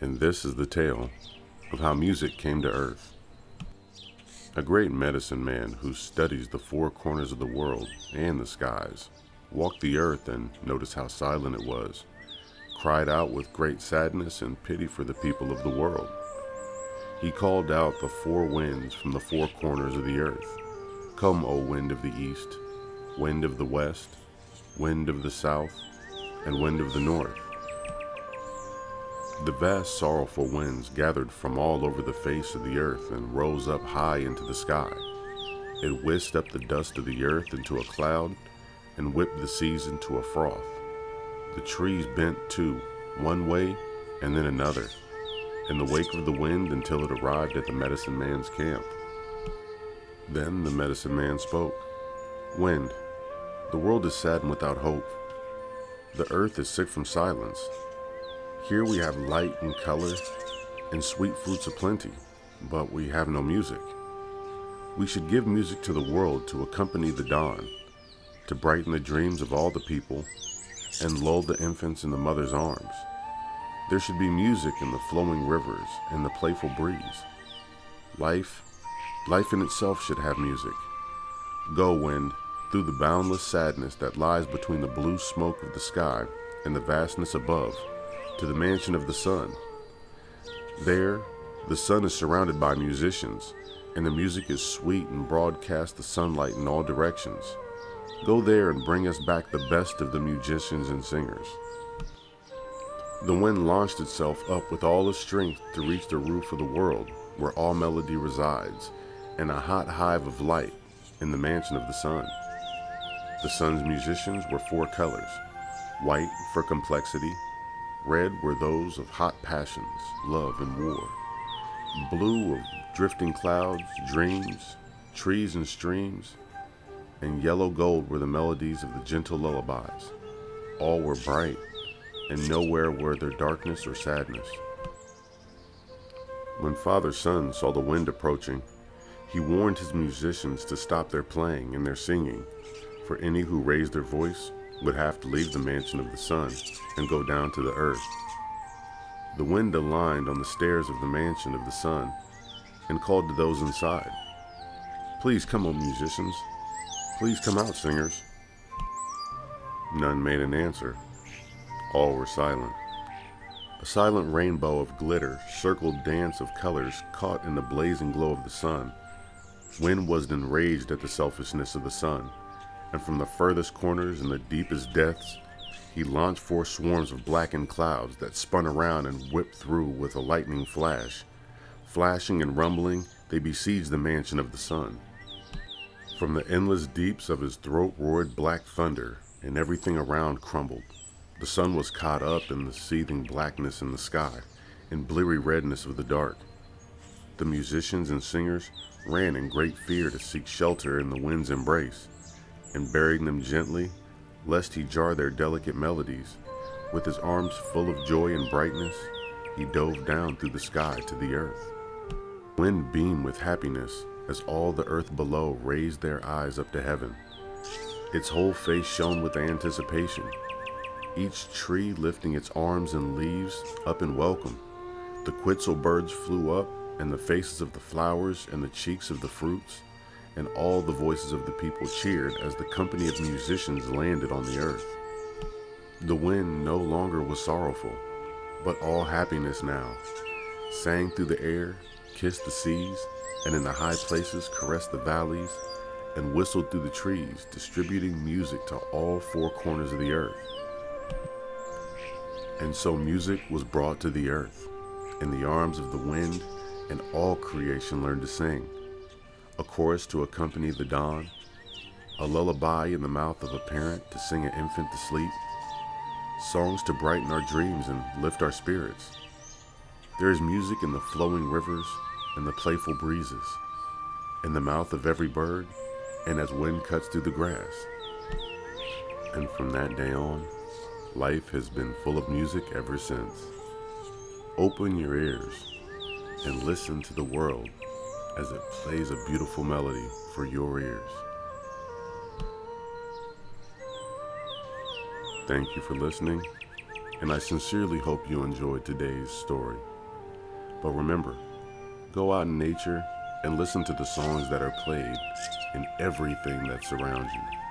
and this is the tale of how music came to Earth. A great medicine man who studies the four corners of the world and the skies walked the earth and noticed how silent it was, cried out with great sadness and pity for the people of the world. He called out the four winds from the four corners of the earth. Come, O wind of the east, wind of the west, wind of the south, and wind of the north. The vast sorrowful winds gathered from all over the face of the earth and rose up high into the sky. It whisked up the dust of the earth into a cloud and whipped the seas into a froth. The trees bent too, one way and then another, in the wake of the wind until it arrived at the medicine man's camp. Then the medicine man spoke. Wind, the world is sad and without hope. The earth is sick from silence. Here we have light and color and sweet fruits aplenty, but we have no music. We should give music to the world to accompany the dawn, to brighten the dreams of all the people and lull the infants in the mother's arms. There should be music in the flowing rivers and the playful breeze. Life in itself should have music. Go, wind, through the boundless sadness that lies between the blue smoke of the sky and the vastness above, to the mansion of the sun. There, the sun is surrounded by musicians, and the music is sweet and broadcasts the sunlight in all directions. Go there and bring us back the best of the musicians and singers. The wind launched itself up with all its strength to reach the roof of the world, where all melody resides, in a hot hive of light in the mansion of the sun. The sun's musicians were four colors: white for complexity, red were those of hot passions, love and war, blue of drifting clouds, dreams, trees and streams, and yellow gold were the melodies of the gentle lullabies. All were bright, and nowhere were there darkness or sadness. When Father Sun saw the wind approaching, he warned his musicians to stop their playing and their singing, for any who raised their voice would have to leave the mansion of the sun and go down to the earth. The wind aligned on the stairs of the mansion of the sun and called to those inside. Please come, O musicians. Please come out, singers. None made an answer. All were silent. A silent rainbow of glitter, circled dance of colors caught in the blazing glow of the sun. Wind was enraged at the selfishness of the sun, and from the furthest corners and the deepest depths, he launched forth swarms of blackened clouds that spun around and whipped through with a lightning flash. Flashing and rumbling, they besieged the mansion of the sun. From the endless deeps of his throat roared black thunder, and everything around crumbled. The sun was caught up in the seething blackness in the sky and bleary redness of the dark. The musicians and singers ran in great fear to seek shelter in the wind's embrace, and burying them gently, lest he jar their delicate melodies, with his arms full of joy and brightness, he dove down through the sky to the earth. Wind beamed with happiness as all the earth below raised their eyes up to heaven. Its whole face shone with anticipation, each tree lifting its arms and leaves up in welcome. The quetzal birds flew up, and the faces of the flowers and the cheeks of the fruits, and all the voices of the people cheered as the company of musicians landed on the earth. The wind no longer was sorrowful, but all happiness now, sang through the air, kissed the seas, and in the high places caressed the valleys, and whistled through the trees, distributing music to all four corners of the earth. And so music was brought to the earth, in the arms of the wind, and all creation learned to sing. A chorus to accompany the dawn, a lullaby in the mouth of a parent to sing an infant to sleep, songs to brighten our dreams and lift our spirits. There is music in the flowing rivers and the playful breezes, in the mouth of every bird, and as wind cuts through the grass. And from that day on, life has been full of music ever since. Open your ears and listen to the world as it plays a beautiful melody for your ears. Thank you for listening, and I sincerely hope you enjoyed today's story. But remember, go out in nature and listen to the songs that are played in everything that surrounds you.